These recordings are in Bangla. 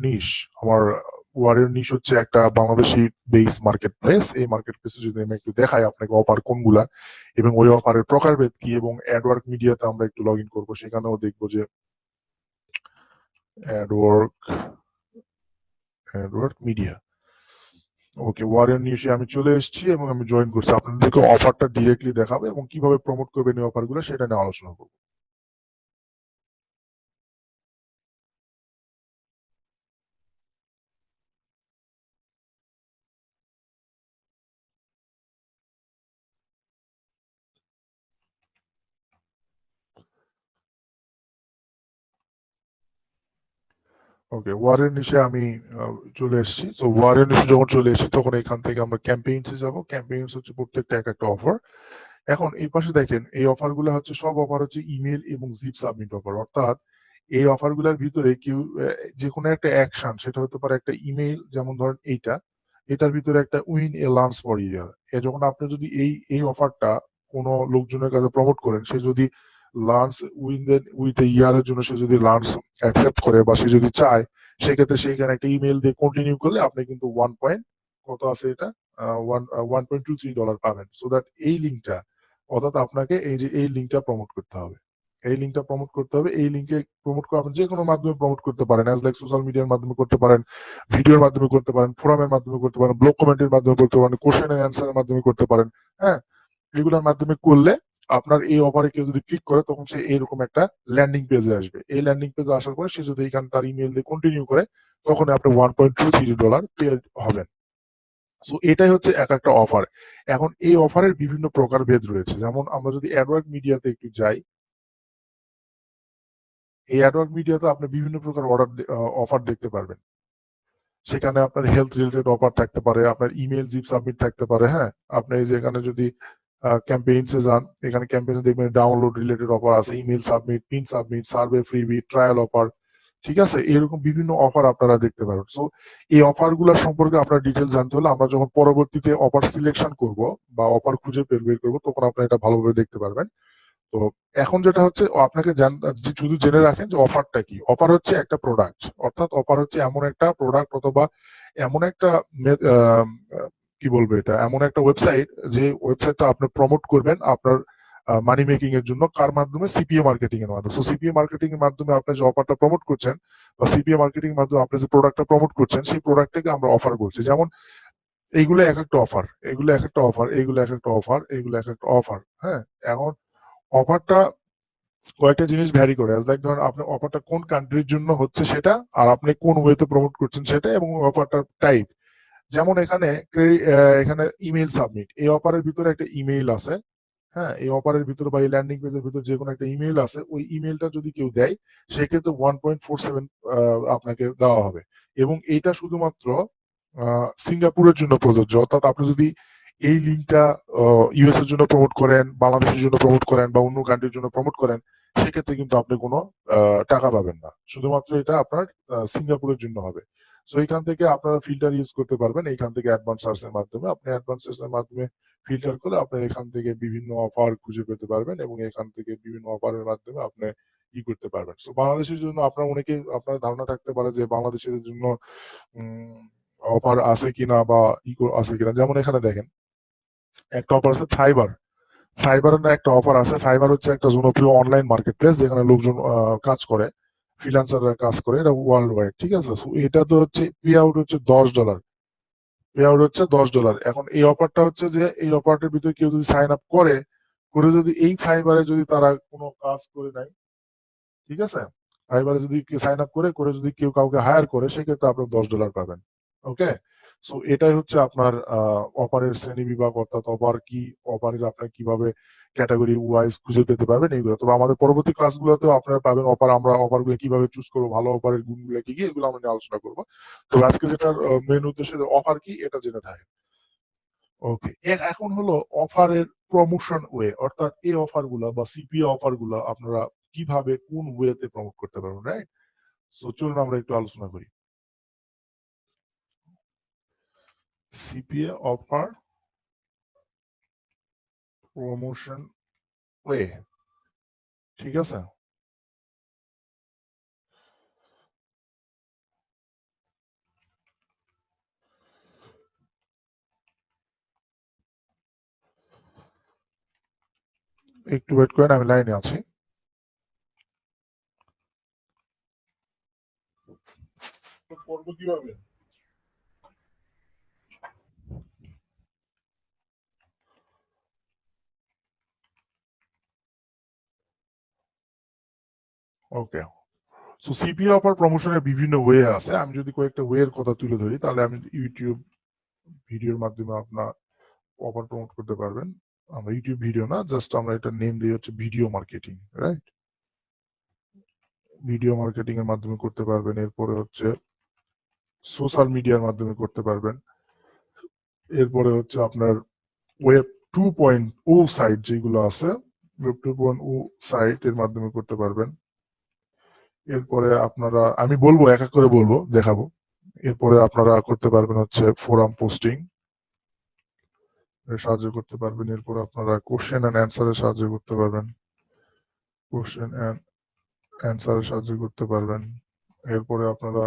নিশ, আমার ওয়ারের নিশ হচ্ছে একটা বাংলাদেশি বেস মার্কেট প্লেস। এই মার্কেট প্লেসে যদি আমি একটু দেখাই আপনাকে অফার কোনগুলা এবং ওই অফারের প্রকারভেদ কি, এবং অ্যাডওয়ার্ক মিডিয়াতে আমরা একটু লগ ইন করবো, সেখানেও দেখবো যে অ্যাডওয়ার্ক অ্যাডওয়ার্ক মিডিয়া। ওকে, ওয়ারেন নিউজে আমি চলে এসেছি এবং আমি জয়েন করছি। আপনাদেরকে অফারটা ডিরেক্টলি দেখাবো এবং কিভাবে প্রমোট করবেন এই অফারগুলো সেটা নিয়ে আলোচনা করবো। ওকে, ওয়ারেন নিচে আমি চলে এসেছি। তো ওয়ারেন নিচে যখন চলে এসেছি তখন এখান থেকে আমরা ক্যাম্পেইনসে যাব। ক্যাম্পেইনস হচ্ছে প্রত্যেকটা এক একটা অফার। এখন এই পাশে দেখেন, এই অফারগুলো হচ্ছে সব অফার হচ্ছে ইমেল এবং জিপ সাবমিট অফার। অর্থাৎ এই অফারগুলোর ভিতরে কেউ যে কোনো একটা অ্যাকশন, সেটা হতে পারে একটা ইমেল, যেমন ধরেন এটার ভিতরে একটা উইন এ লার্নস ফর ইয়ার। যখন আপনি যদি এই অফারটা কোনো লোকজনের কাছে প্রমোট করেন, সে যদি লার্নস উইথ এ ইয়ারের জন্য সে যদি লার্নস অ্যাকসেপ্ট করে বা সে যদি চায়, সেক্ষেত্রে সেইখানে একটা ইমেল দিয়ে কন্টিনিউ করলে আপনি কিন্তু ওয়ান পয়েন্ট কত আছে এটা, $1.23 পাবেন। সো দ্যাট এই লিঙ্কটা, অর্থাৎ আপনাকে এই লিঙ্কটা প্রমোট করতে হবে। এই লিঙ্কটা প্রমোট করতে হবে। এই লিঙ্কে প্রমোট করে আপনি যে কোনো মাধ্যমে প্রমোট করতে পারেন, অ্যাজ লাইক সোশ্যাল মিডিয়ার মাধ্যমে করতে পারেন, ভিডিওর মাধ্যমে করতে পারেন, ফোরামের মাধ্যমে করতে পারেন, ব্লগ কমেন্টের মাধ্যমে করতে পারেন, কোশ্চেন এন্ড অ্যান্সারের মাধ্যমে করতে পারেন। হ্যাঁ, এগুলোর মাধ্যমে করলে আপনার এই অফারে কেউ যদি ক্লিক করে তখন সে এরকম একটা ল্যান্ডিং পেজে আসবে। এই ল্যান্ডিং পেজে আসার পরে সে যদি এখানে তার ইমেল দিয়ে কন্টিনিউ করে, তখন আপনি $1.23 পে হবেন। সো এটাই হচ্ছে এক একটা অফার। এখন এই অফারের বিভিন্ন প্রকারভেদ রয়েছে। যেমন আমরা যদি অ্যাডওয়ার্ক মিডিয়াতে একটু যাই, এই অ্যাডওয়ার্ক মিডিয়াতে আপনি বিভিন্ন প্রকার অফার দেখতে পারবেন। সেখানে আপনার হেলথ রিলেটেড অফার থাকতে পারে, আপনার ইমেল জিপ সাবমিট থাকতে পারে। হ্যাঁ, আপনি এই যে এখানে যদি ক্যাম্পেইনসে যান, এখানে ক্যাম্পেইনসে দেখবেন ডাউনলোড রিলেটেড অফার আছে, email submit, pin submit, survey freebie, trial offer. ঠিক আছে, এরকম বিভিন্ন অফার আপনারা দেখতে পারেন। সো এই অফার গুলা সম্পর্কে আপনার ডিটেল জানতে হলে আমরা যখন পরবর্তীতে অফার সিলেকশন করব বা অফার খুঁজে বের করবো, তখন আপনারা এটা ভালোভাবে দেখতে পারবেন। তো এখন যেটা হচ্ছে, আপনাকে শুধু জেনে রাখেন যে অফারটা কি। অফার হচ্ছে একটা প্রোডাক্ট, অর্থাৎ অফার হচ্ছে এমন একটা প্রোডাক্ট অথবা এমন একটা কি বলবো, এটা এমন একটা ওয়েবসাইট, যে ওয়েবসাইটটা আপনি প্রমোট করবেন আপনার মানি মেকিং এর জন্য। কার মাধ্যমে? সিপিএ মার্কেটিং এর মাধ্যমে। সো সিপিএ মার্কেটিং এর মাধ্যমে আপনি যে অফারটা প্রমোট করছেন বা সিপিএ মার্কেটিং এর মাধ্যমে আপনি যে প্রোডাক্টটা প্রমোট করছেন, সেই প্রোডাক্টটাকে আমরা অফার বলছি। যেমন এইগুলো এক একটা অফার, এগুলো এক একটা অফার, এগুলো এক একটা অফার, এগুলো এক একটা অফার। হ্যাঁ, এখন অফারটা কয়েকটা জিনিস ভ্যারি করে। লাইক ধরেন আপনার অফারটা কোন কান্ট্রির জন্য হচ্ছে সেটা, আর আপনি কোন ওয়েতে প্রমোট করছেন সেটা, এবং অফারটার টাইপ। যেমন এখানে ইমেল সাবমিট, এই অফারের ভিতরে একটা ইমেল আছে। হ্যাঁ, এই অফারের ভিতরে বা এই ল্যান্ডিং পেজের ভিতরে যে কোনো একটা ইমেল আছে, ওই ইমেলটা যদি কেউ দেয়, সেক্ষেত্রে 1.47 আপনাকে দেওয়া হবে। এবং এইটা শুধুমাত্র সিঙ্গাপুরের জন্য প্রযোজ্য। অর্থাৎ আপনি যদি এই লিঙ্কটা ইউএস এর জন্য প্রমোট করেন, বাংলাদেশের জন্য প্রমোট করেন বা অন্য কান্ট্রির জন্য প্রমোট করেন, সেক্ষেত্রে কিন্তু আপনি কোনো টাকা পাবেন না। শুধুমাত্র এটা আপনার সিঙ্গাপুরের জন্য হবে। সো এখান থেকে আপনারা ফিল্টার ইউজ করতে পারবেন। এইখান থেকে অ্যাডভান্স সার্চ এর মাধ্যমে, আপনি অ্যাডভান্স সার্চ এর মাধ্যমে ফিল্টার করলে আপনার এখান থেকে বিভিন্ন অফার খুঁজে পেতে পারবেন, এবং এখান থেকে বিভিন্ন অফারের মাধ্যমে আপনি করতে পারবেন। সো বাংলাদেশের জন্য আপনার ধারণা থাকতে পারে যে বাংলাদেশের জন্য অফার আছে কিনা বা আছে কিনা। যেমন এখানে দেখেন, একটা অফার আছে ফাইবার। ফাইবারের না একটা অফার আছে। ফাইবার হচ্ছে একটা জনপ্রিয় অনলাইন মার্কেট প্লেস, যেখানে লোকজন কাজ করে, ফ্রিল্যান্সাররা কাজ করে। এটা ওয়ার্ল্ড ওয়াইড। ঠিক আছে, এটা তো হচ্ছে পে আউট হচ্ছে $10। পে আউট হচ্ছে $10। এখন এই অফারটা হচ্ছে যে এই অফারটার ভিতরে কেউ যদি সাইন আপ করে, যদি এই ফাইবারে যদি তারা কোনো কাজ করে নাই, ঠিক আছে, ফাইবারে যদি সাইন আপ করে যদি কেউ কাউকে হায়ার করে, সেক্ষেত্রে আপনি $10 পাবেন। ওকে, সো এটাই হচ্ছে আপনার অফারের শ্রেণী বিভাগ, অর্থাৎ অফার কি, অফারের আপনার কিভাবে ক্যাটাগরি ওয়াইজ খুঁজে পেতে পারবেন এইগুলো। তবে আমাদের পরবর্তী ক্লাসগুলোতেও আপনারা পাবেন অফার, আমরা অফারগুলো কিভাবে চুজ করবো, ভালো অফারের গুণগুলো কি কি, এগুলো আমরা নিয়ে আলোচনা করবো। তো আজকে যেটার মেন উদ্দেশ্য, অফার কি এটা জেনে থাকেন। ওকে, এখন হলো অফারের প্রমোশন ওয়ে, অর্থাৎ এই অফার গুলা বা সিপিএ অফার গুলা আপনারা কিভাবে কোন ওয়েতে প্রমোট করতে পারবেন, রাইট? সো চলুন আমরা একটু আলোচনা করি। সিপিএ অফার প্রমোশন ওয়ে, ঠিক আছে। একটু ওয়েট করেন, আমি লাইনে আছি। করবো কিভাবে? ওকে, সো সিপিএ অফার প্রমোশনের বিভিন্ন ওয়ে আছে। আমি যদি কয়েকটা ওয়ের কথা তুলে ধরি, তাহলে আমি ইউটিউব ভিডিওর মাধ্যমে আপনার অফার প্রমোট করতে পারবেন। আমরা ইউটিউব ভিডিও না, জাস্ট আমরা এটা নেম দিই হচ্ছে video marketing, right? Video marketing এর মাধ্যমে করতে পারবেন। এরপরে হচ্ছে সোশ্যাল মিডিয়ার মাধ্যমে করতে পারবেন। এরপরে হচ্ছে আপনার ওয়েব 2.0 সাইট যেগুলো আছে, ওয়েব 2.0 সাইট এর মাধ্যমে করতে পারবেন। এরপরে আপনারা, আমি বলবো এক এক করে বলবো, দেখাবো। এরপরে আপনারা করতে পারবেন হচ্ছে ফোরাম পোস্টিং সাহায্য করতে পারবেন। এরপর আপনারা কোশ্চেন অ্যান্ড অ্যান্সারের সাহায্য করতে পারবেন, কোশ্চেন অ্যান্ড অ্যান্সারের সাহায্য করতে পারবেন। এরপরে আপনারা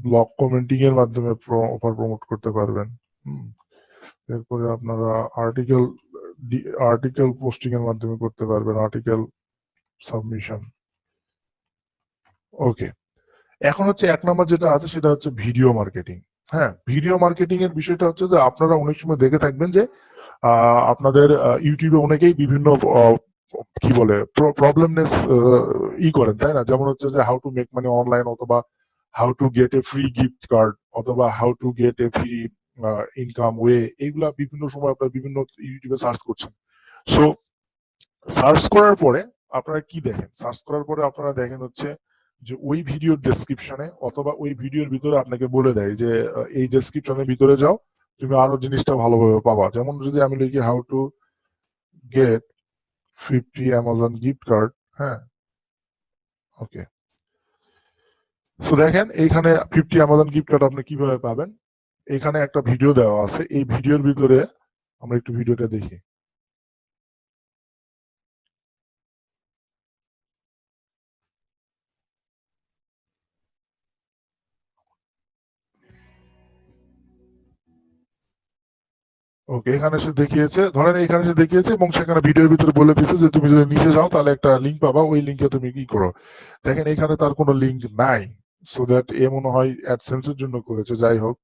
ব্লগ কমেন্টিং এর মাধ্যমে অফার প্রমোট করতে পারবেন। এরপরে আপনারা আর্টিকেল পোস্টিং এর মাধ্যমে করতে পারবেন, আর্টিকেল সাবমিশন। ওকে, এখন হচ্ছে এক নম্বর যেটা আছে সেটা হচ্ছে ভিডিও মার্কেটিং। হ্যাঁ, ভিডিও মার্কেটিং এর বিষয়টা হচ্ছে যে আপনারা অনেক সময় দেখে থাকবেন যে আপনাদের ইউটিউবে অনেকেই বিভিন্ন কি বলে প্রবলেমনেস করেন, তাই না? যেমন হচ্ছে যে how to make money online, অথবা how to get a free gift card, অথবা how to get a free income way. এইগুলা বিভিন্ন সময় আপনারা বিভিন্ন ইউটিউবে সার্চ করছেন। সো সার্চ করার পরে আপনারা কি দেখেন? সার্চ করার পরে আপনারা দেখেন হচ্ছে যে ওই ভিডিওর ডেসক্রিপশনে অথবা ওই ভিডিওর ভিতরে আপনাকে বলে দেয় যে এই ডেসক্রিপশনের ভিতরে যাও, তুমি আরো জিনিসটা ভালোভাবে পাবা। যেমন যদি আমি লিখি how to gate 50 Amazon gift card, হ্যাঁ, ওকে, সো দেখেন এইখানে 50 অ্যামাজন গিফট কার্ড আপনি কিভাবে পাবেন। এখানে একটা ভিডিও দেওয়া আছে, এই ভিডিওর ভিতরে আমরা একটু ভিডিওটা দেখি। ওকে, এখানে সে দেখিয়েছে, ধরেন এখানে সে দেখিয়েছে এবং সেখানে ভিডিওর ভিতরে বলে দিয়েছে যে তুমি যদি নিচে যাও তাহলে একটা লিঙ্ক পাবা, ওই লিঙ্কে তুমি কি করো। দেখেন এখানে তার কোনো লিঙ্ক নাই, সো দ্যাট এ মনে হয় অ্যাডসেন্স এর জন্য করেছে। যাই হোক,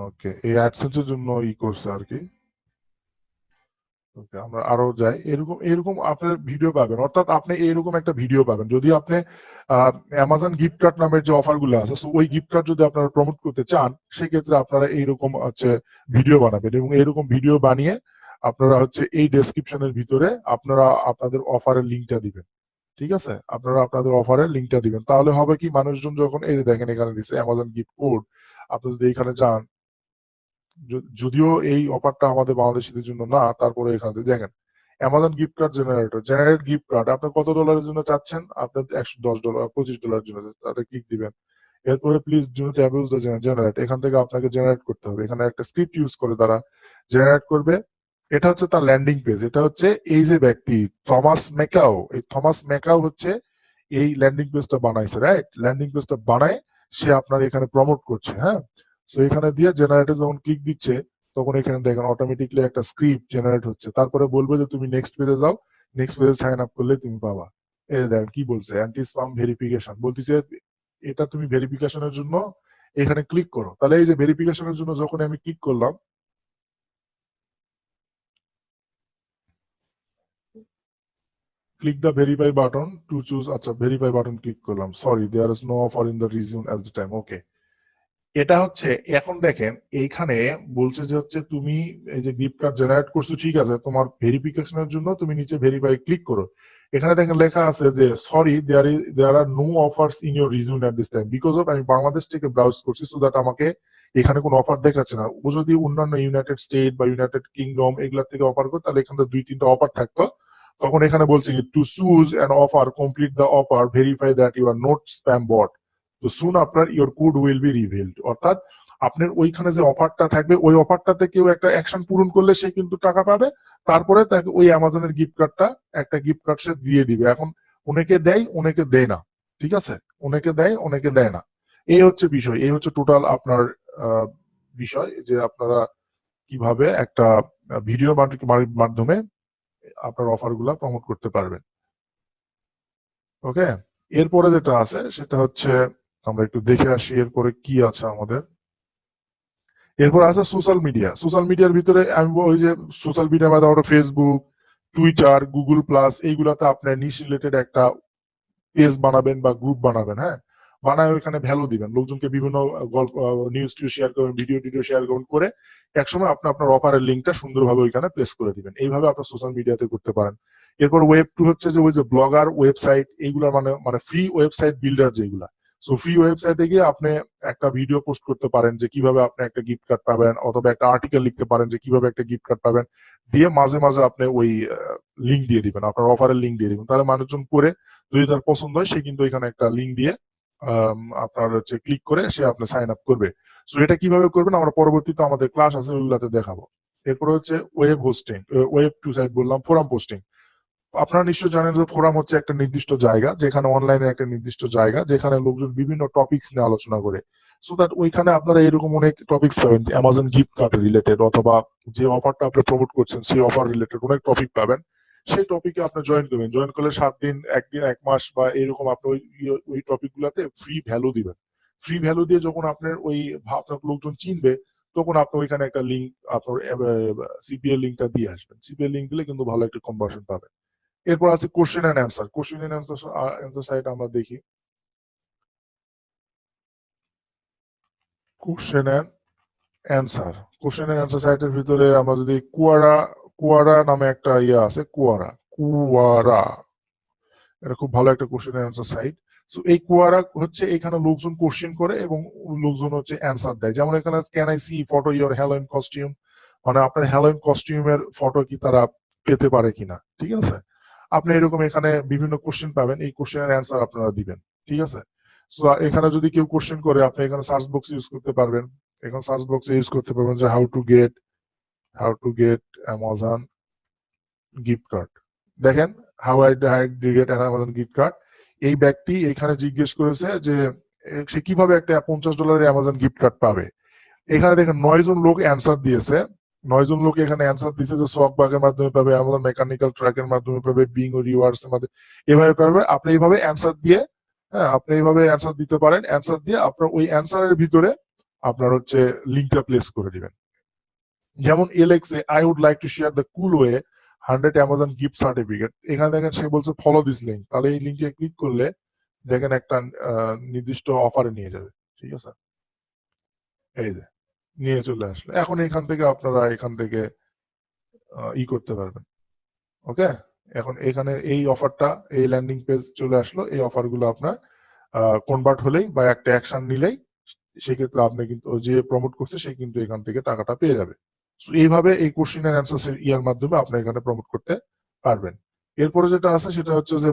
ওকে, এই অ্যাডসেন্স এর জন্য করছে আর কি। ওকে, আমরা আরো যাই। এরকম এরকম আপনার ভিডিও পাবেন, অর্থাৎ আপনি এরকম একটা ভিডিও পাবেন যদি আপনি অ্যামাজন গিফট কার্ড নামের যে অফার গুলো আছে, ওই গিফট কার্ড যদি আপনারা প্রমোট করতে চান, সেক্ষেত্রে আপনারা এইরকম হচ্ছে ভিডিও বানাবেন এবং এরকম ভিডিও বানিয়ে আপনারা হচ্ছে এই ডেসক্রিপশনের ভিতরে আপনারা আপনাদের অফারের লিঙ্কটা দিবেন। ঠিক আছে, আপনারা আপনাদের অফারের লিঙ্কটা দিবেন, তাহলে হবে কি, মানুষজন যখন এই যে দেখেন এখানে দিচ্ছে অ্যামাজন গিফট কোড, আপনি যদি এখানে যান, যদিও এই অফারটা আমাদের বাংলাদেশিদের জন্য না, তারপরে এখানে দেখেন Amazon gift card generator, generate gift card, আপনি কত ডলারের জন্য চাচ্ছেন? আপনার $110, $25 জন্য, তাতে ক্লিক দিবেন। এরপরে please do not abuse the generate, এখান থেকে আপনাকে জেনারেট করতে হবে। এখানে একটা স্ক্রিপ্ট ইউজ করে তারা জেনারেট করবে। এটা হচ্ছে তার ল্যান্ডিং পেজ। এটা হচ্ছে এই যে ব্যক্তি থমাস ম্যাকাও, এই থমাস ম্যাকাও হচ্ছে এই ল্যান্ডিং পেজটা বানাইছে, রাইট? ল্যান্ডিং পেজটা বানায় সে আপনার এখানে প্রমোট করছে। হ্যাঁ, সো এখানে দিয়ে জেনারেটে যখন ক্লিক দিচ্ছে, তখন এখানে দেখেন অটোমেটিকলি একটা স্ক্রিপ্ট জেনারেট হচ্ছে। তারপরে বলবে যে তুমি নেক্সট পেজে যাও, নেক্সট পেজে সাইন আপ করলে তুমি পাবা। এই দেখেন কি বলছে, অ্যান্টি স্প্যাম ভেরিফিকেশন বলতেছে, এটা তুমি ভেরিফিকেশনের জন্য এখানে ক্লিক করো। তাহলে এই যে ভেরিফিকেশনের জন্য যখন আমি ক্লিক করলাম, click the verify button to choose, আচ্ছা ভেরিফাই বাটন ক্লিক করলাম, sorry there is no offer in the region as the time. Okay, এটা হচ্ছে এখন দেখেন এইখানে বলছে যে হচ্ছে তুমি এই যে গিফট কার্ড জেনারেট করছো, ঠিক আছে, তোমার ভেরিফিকেশনের জন্য তুমি নিচে ভেরিফাই ক্লিক করো। এখানে দেখেন লেখা আছে যে sorry there are no offers in your region at this time, because of আমি বাংলাদেশ থেকে ব্রাউজ করছি, সো দ্যাট আমাকে এখানে কোনো অফার দেখাচ্ছে না। ও যদি অন্যান্য ইউনাইটেড স্টেট বা ইউনাইটেড কিংডম এগুলা থেকে অফার করতো, তাহলে এখানে 2-3টা অফার থাকতো। তখন এখানে বলছে to choose an offer, complete the offer, verify that you are not spam bot, তো soon after your code will be revealed. অর্থাৎ আপনার ওইখানে যে অফারটা থাকবে, ওই অফারটাতে কেউ একটা অ্যাকশন পূরণ করলে সে কিন্তু টাকা পাবে, তারপরে তাকে ওই অ্যামাজনের গিফট কার্ডটা, একটা গিফট কার্ড সে দিয়ে দিবে। এখন অনেকে দেয় অনেকে দেয় না, ঠিক আছে, অনেকে দেয় অনেকে দেয় না, এই হচ্ছে বিষয়, এই হচ্ছে টোটাল আপনার বিষয় যে আপনারা কিভাবে একটা ভিডিও মাধ্যমে আপনার অফার গুলা প্রমোট করতে পারবেন। ওকে, এরপরে যেটা আছে সেটা হচ্ছে আমরা একটু দেখে আসি এরপরে কি আছে আমাদের। এরপর আছে সোশ্যাল মিডিয়া। সোশ্যাল মিডিয়ার ভিতরে আমি ওই যে সোশ্যাল মিডিয়া মানে আমরা ফেসবুক, টুইটার, গুগল প্লাস এইগুলাতে আপনার নিশ রিলেটেড একটা পেজ বানাবেন বা গ্রুপ বানাবেন, হ্যাঁ, বানায় ওইখানে ভ্যালু দিবেন, লোকজনকে বিভিন্ন গল্প, নিউজ টিউজ শেয়ার করবেন, ভিডিও টিডিও শেয়ার করবেন, করে একসময় আপনি আপনার অফারের লিঙ্কটা সুন্দরভাবে ওইখানে প্লেস করে দিবেন। এইভাবে আপনার সোশ্যাল মিডিয়াতে করতে পারেন। এরপর ওয়েব টু হচ্ছে যে ওই যে ব্লগার ওয়েবসাইট, এইগুলা মানে মানে ফ্রি ওয়েবসাইট বিল্ডার যেগুলা। সো ফ্রি ওয়েবসাইটে গিয়ে আপনি একটা ভিডিও পোস্ট করতে পারেন যে কিভাবে আপনি একটা গিফট কার্ড পাবেন, অথবা একটা আর্টিকেল লিখতে পারেন যে কিভাবে একটা গিফট কার্ড পাবেন, দিয়ে মাঝে মাঝে আপনি ওই লিঙ্ক দিয়ে দিবেন, আপনার অফারের লিঙ্ক দিয়ে দিবেন। তাহলে মানুষজন পরে যদি তার পছন্দ হয়, সে কিন্তু এখানে একটা লিঙ্ক দিয়ে আপনার হচ্ছে ক্লিক করে সে আপনার সাইন আপ করবে। সো এটা কিভাবে করবেন আমরা পরবর্তীতে আমাদের ক্লাস আছে ওইগুলাতে দেখাবো। এরপরে হচ্ছে web hosting, web two site বললাম, ফোরাম পোস্টিং। আপনারা নিশ্চয়ই জানেন যে ফোরাম হচ্ছে একটা নির্দিষ্ট জায়গা, যেখানে অনলাইনে একটা নির্দিষ্ট জায়গা যেখানে লোকজন বিভিন্ন টপিকস নিয়ে আলোচনা করে। সো দ্যাট ওইখানে আপনারা এরকম অনেক টপিকস পাবেন, অ্যামাজন গিফট কার্ড রিলেটেড, অথবা যে অফারটা আপনি প্রমোট করছেন সেই অফার রিলেটেড অনেক টপিক পাবেন। সেই টপিকে আপনি জয়েন করবেন, জয়েন করলে 7 দিন, 1 দিন, 1 মাস বা এরকম আপনি ওই টপিক গুলাতে ফ্রি ভ্যালু দিবেন। ফ্রি ভ্যালু দিয়ে যখন আপনার ওই আপনার লোকজন চিনবে, তখন আপনি ওইখানে একটা লিঙ্ক, আপনার সিপিএল লিঙ্কটা দিয়ে আসবেন। সিপিএল লিঙ্ক দিলে কিন্তু ভালো একটা কনভার্সন পাবেন। এরপর আছে question and answer. Question and answer site আমরা দেখি। Question and answer, question and answer সাইটের ভিতরে আমরা যদি কুয়ারা নামে একটা ইয়ে আছে, কুয়ারা, এটা খুব ভালো একটা question and answer site. So এই কুয়ারা হচ্ছে এখানে লোকজন কোশ্চেন করে এবং লোকজন হচ্ছে অ্যান্সার দেয়। যেমন এখানে can I see photo your Halloween costume, মানে আপনার হ্যালোইন কস্টিউমের ফটো কি তারা পেতে পারে কিনা, ঠিক আছে। আপনি এরকম এখানে বিভিন্ন কোশ্চেন পাবেন, এই কোশ্চেনের অ্যান্সার আপনারা দিবেন, ঠিক আছে। সো এখানে যদি কেউ কোশ্চেন করে, আপনি এখানে সার্চ বক্স ইউজ করতে পারবেন। এখানে সার্চ বক্সে ইউজ করতে পারবেন যে how to get Amazon gift card. দেখেন, how I get Amazon gift card. এই ব্যক্তি এখানে জিজ্ঞেস করেছে যে সে কিভাবে একটা $50 অ্যামাজন গিফট কার্ড পাবে। এখানে দেখেন 9 জন লোক অ্যান্সার দিয়েছে। 9 জন লোক এখানে অ্যান্সার দিয়েছে যে সক বাগের মাধ্যমে পাবে, আমাদের মেকানিক্যাল ট্র্যাকের মাধ্যমে পাবে, বিং ও রিওয়ার্ডস এর মাধ্যমে এভাবে পাবে। আপনি এইভাবে অ্যান্সার দিয়ে, হ্যাঁ, আপনি এইভাবে অ্যান্সার দিতে পারেন। অ্যান্সার দিয়ে আপনার ওই অ্যান্সারের ভিতরে আপনার হচ্ছে লিঙ্কটা প্লেস করে দিবেন। যেমন এলেক্সে I would like to share the cool way 100 Amazon gift certificate. এখানে দেখেন সে বলছে ফলো দিস লিঙ্ক, তাহলে এই লিঙ্কে ক্লিক করলে দেখেন একটা নির্দিষ্ট অফারে নিয়ে যাবে, ঠিক আছে। এই যে নিয়ে চলে আসলো। এখন এখান থেকে আপনারা এখান থেকে করতে পারবেন। ওকে, এখন এখানে এই অফারটা, এই ল্যান্ডিং পেজ চলে আসলো। এই অফার গুলো আপনার কনভার্ট হলেই বা একটা অ্যাকশন নিলেই সেক্ষেত্রে আপনি কিন্তু যে প্রমোট করছে সে কিন্তু এখান থেকে টাকাটা পেয়ে যাবে। এইভাবে এই কোশ্চেন এন্ড অ্যান্সার ইয়ার মাধ্যমে আপনি এখানে প্রমোট করতে পারবেন। এরপরে যেটা আছে সেটা হচ্ছে যে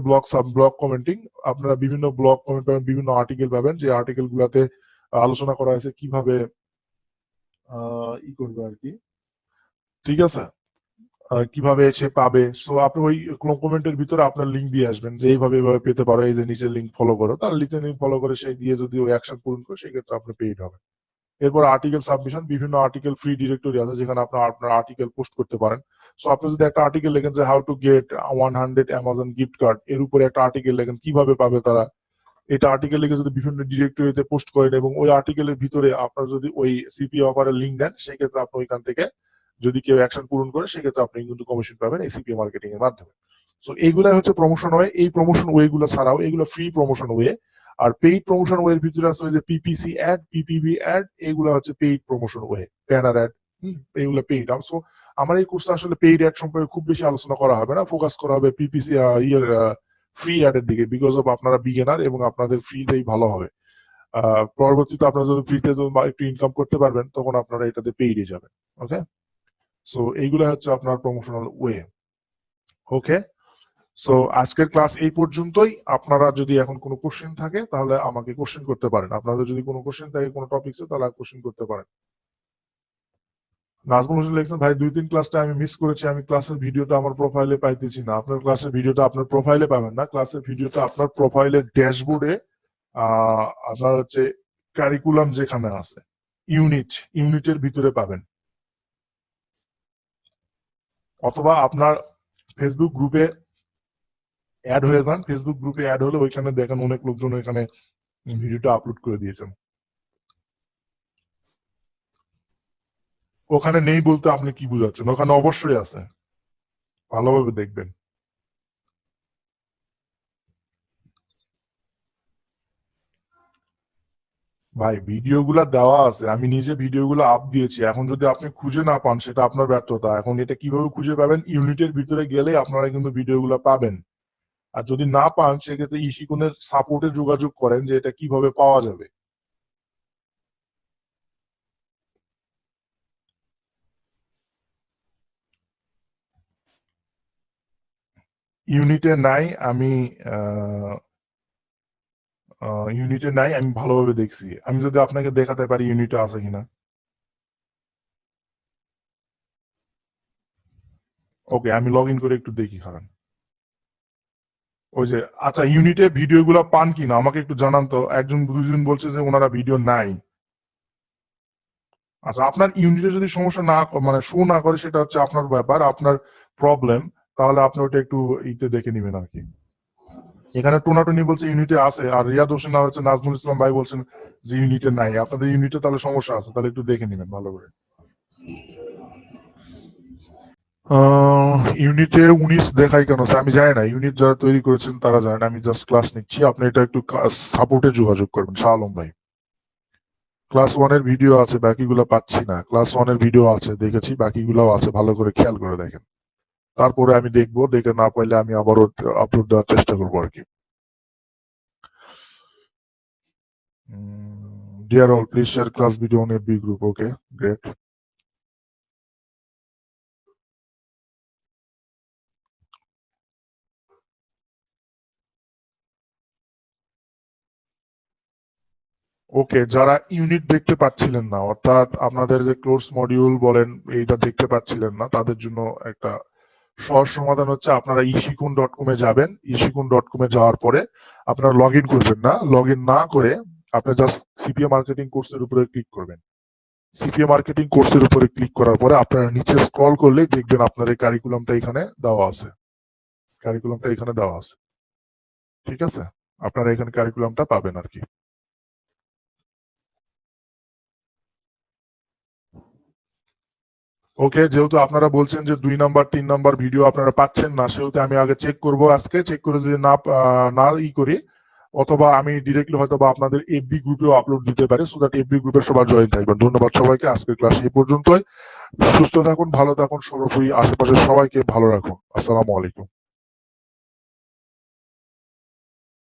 ব্লগ কমেন্টিং। আপনারা বিভিন্ন ব্লগ কমেন্ট পাবেন, বিভিন্ন আর্টিকেল পাবেন, যে আর্টিকেল গুলাতে আলোচনা করা হয়েছে কিভাবে করবে আর কি, ঠিক আছে, কিভাবে সে পাবে। সো আপনি ওই কমেন্টের ভিতরে আপনার লিঙ্ক দিয়ে আসবেন যে এইভাবে পেতে পারো, এই যে নিচের লিঙ্ক ফলো করো, তার নিচের লিঙ্ক ফলো করে সে দিয়ে যদি ওই অ্যাকশন পূরণ করে সেক্ষেত্রে আপনি পেইড হবে। এরপর আর্টিকেল সাবমিশন, বিভিন্ন আর্টিকেল ফ্রি ডিরেক্টরি আছে যেখানে আপনার আর্টিকেল পোস্ট করতে পারেন। সো আপনি যদি একটা আর্টিকেল লেখেন যে how to gate 100 Amazon gift card, এর উপরে একটা আর্টিকেল লেখেন কিভাবে পাবে তারা, এটা আর্টিকেল লিখে যদি বিভিন্ন ডিরেক্টরিতে পোস্ট করেন এবং ওই আর্টিকেলের ভিতরে আপনার যদি ওই সিপি অফারের লিঙ্ক দেন, সেক্ষেত্রে আপনি ওইখান থেকে যদি কেউ অ্যাকশন পূরণ করে সেক্ষেত্রে আপনি কিন্তু কমিশন পাবেন এই সিপি মার্কেটিং এর মাধ্যমে। সো এইগুলা হচ্ছে প্রমোশন ওয়ে। এই প্রমোশন ওয়ে গুলো ছাড়াও এগুলো ফ্রি প্রমোশন ওয়ে। আর পেইড প্রমোশন ওয়ে এর ভিতরে আছে ওই যে পিপিসি অ্যাড, পিপিবি অ্যাড, এগুলো হচ্ছে paid promotion way, banner add, এগুলো পেইড। সো আমার এই কোর্সে আসলে পেইড অ্যাড সম্পর্কে খুব বেশি আলোচনা করা হবে না, ফোকাস করা হবে পিপিসি ফ্রি অ্যাডের দিকে, বিকজ অফ আপনারা বিগিনার এবং আপনাদের ফ্রিতেই ভালো হবে। পরবর্তীতে আপনারা যদি ফ্রিতে একটু ইনকাম করতে পারবেন তখন আপনারা এটাতে পেইডে যাবেন। ওকে, সো এইগুলো হচ্ছে আপনার প্রমোশনাল ওয়ে। ওকে, সো আজকের ক্লাস এই পর্যন্তই। আপনারা যদি এখন কোনো কোশ্চেন থাকে তাহলে আমাকে কোশ্চেন করতে পারেন। আপনাদের যদি কোনো কোশ্চেন থাকে কোনো টপিকসে তাহলে কোশ্চেন করতে পারেন। নাজমুল হোসেন লিখছেন, ভাই 2-3 ক্লাসটা আমি মিস করেছি, আমি ক্লাসের ভিডিওটা আমার প্রোফাইলে পাইতেছি না। আপনার ক্লাসের ভিডিওটা আপনার প্রোফাইলে পাবেন না, ক্লাসের ভিডিওটা আপনার প্রোফাইলের ড্যাশবোর্ডে আপনার হচ্ছে কারিকুলাম যেখানে আছে ইউনিটের ভিতরে পাবেন, অথবা আপনার ফেসবুক গ্রুপে অ্যাড হয়ে যান। ফেসবুক গ্রুপে অ্যাড হলে ওইখানে দেখেন অনেক লোকজন ওইখানে ভিডিওটা আপলোড করে দিয়েছেন। ওখানে নেই বলতে আপনি কি বুঝাচ্ছেন? ওখানে অবশ্যই আছে, ভালোভাবে দেখবেন। ভাই ভিডিওগুলো দেওয়া আছে, আমি নিজে ভিডিওগুলো আপ দিয়েছি। এখন যদি আপনি খুঁজে না পান সেটা আপনার ব্যর্থতা। এখন এটা কিভাবে খুঁজে পাবেন? ইউনিটের ভিতরে গেলে আপনারা কিন্তু ভিডিওগুলো পাবেন। আর যদি না পান সেক্ষেত্রে ইশিকনের সাপোর্টে যোগাযোগ করেন যে এটা কিভাবে পাওয়া যাবে। ইউনিটে নাই, আমি ইউনিটে নাই, আমি ভালোভাবে দেখছি। আমি যদি আপনাকে দেখাতে পারি ইউনিটে আছে কিনা। ওকে, আমি লগ ইন করে একটু দেখি, কারণ ওই যে আচ্ছা ইউনিটে ভিডিওগুলো পান কিনা আমাকে একটু জানান তো। একজন দুজন বলছে যে ওনারা ভিডিও নাই। আচ্ছা আপনার ইউনিটে যদি সমস্যা না মানে শো না করে সেটা হচ্ছে আপনার ব্যাপার, আপনার প্রবলেম। তাহলে আপনি ওটা একটু ইতে দেখে নেবেন আর কি। এখানে টোনাটনি বলছে ইউনিটে আছে, আর রিয়াদ হোসেন আর হচ্ছে নাজমুল ইসলাম ভাই বলছেন যে ইউনিটে নাই। আপনাদের ইউনিটে তাহলে সমস্যা আছে, তাহলে একটু দেখে নেবেন ভালো করে। ইউনিটে 19 দেখাই কেন স্যার? আমি জানি না, ইউনিট যারা তৈরি করেছেন তারা জানেন, আমি জাস্ট ক্লাস নিচ্ছি। আপনি এটা একটু সাপোর্টে যোগাযোগ করবেন শাহ আলম ভাই। ক্লাস 1 এর ভিডিও আছে, বাকিগুলো পাচ্ছি না। ক্লাস 1 এর ভিডিও আছে, দেখেছি, বাকিগুলোও আছে, ভালো করে খেয়াল করে দেখেন। তারপরে আমি দেখবো, দেখে না পাইলে আমি আবারও আপলোড দেওয়ার চেষ্টা করবো আর কি। Dear all, please share class video on FB group. Okay, great. ওকে, যারা ইউনিট দেখতে পাচ্ছিলেন না, অর্থাৎ আপনাদের যে কোর্স মডিউল বলেন এইটা দেখতে পাচ্ছিলেন না, তাদের জন্য একটা সহজ সমাধান হচ্ছে আপনারা ishikun.com এ যাবেন। ishikun.com এ যাওয়ার পরে আপনারা লগ ইন করবেন না, লগ ইন না করে আপনি জাস্ট সিপিএ মার্কেটিং কোর্সের উপরে ক্লিক করবেন। সিপিএ মার্কেটিং কোর্সের উপরে ক্লিক করার পরে আপনারা নিচে স্ক্রল করলেই দেখবেন আপনার এই কারিকুলামটা এখানে দেওয়া আছে। কারিকুলামটা এখানে দেওয়া আছে, ঠিক আছে? আপনারা এখানে কারিকুলামটা পাবেন আর কি। ওকে, যেহেতু আপনারা বলছেন যে 2 নাম্বার 3 নাম্বার ভিডিও আপনারা পাচ্ছেন না, সেহেতু আমি আগে চেক করব। আজকে চেক করে যদি না করি, অথবা আমি ডিরেক্টলি হয়তো বা আপনাদের এফবি গ্রুপেও আপলোড দিতে পারি, সো দ্যাট এফবি গ্রুপের সবাই জয়েন থাকবেন। ধন্যবাদ সবাইকে। আজকের ক্লাস এই পর্যন্তই। সুস্থ থাকুন, ভালো থাকুন, সর্বোপরি আশেপাশের সবাইকে ভালো রাখুন। আসসালামু আলাইকুম।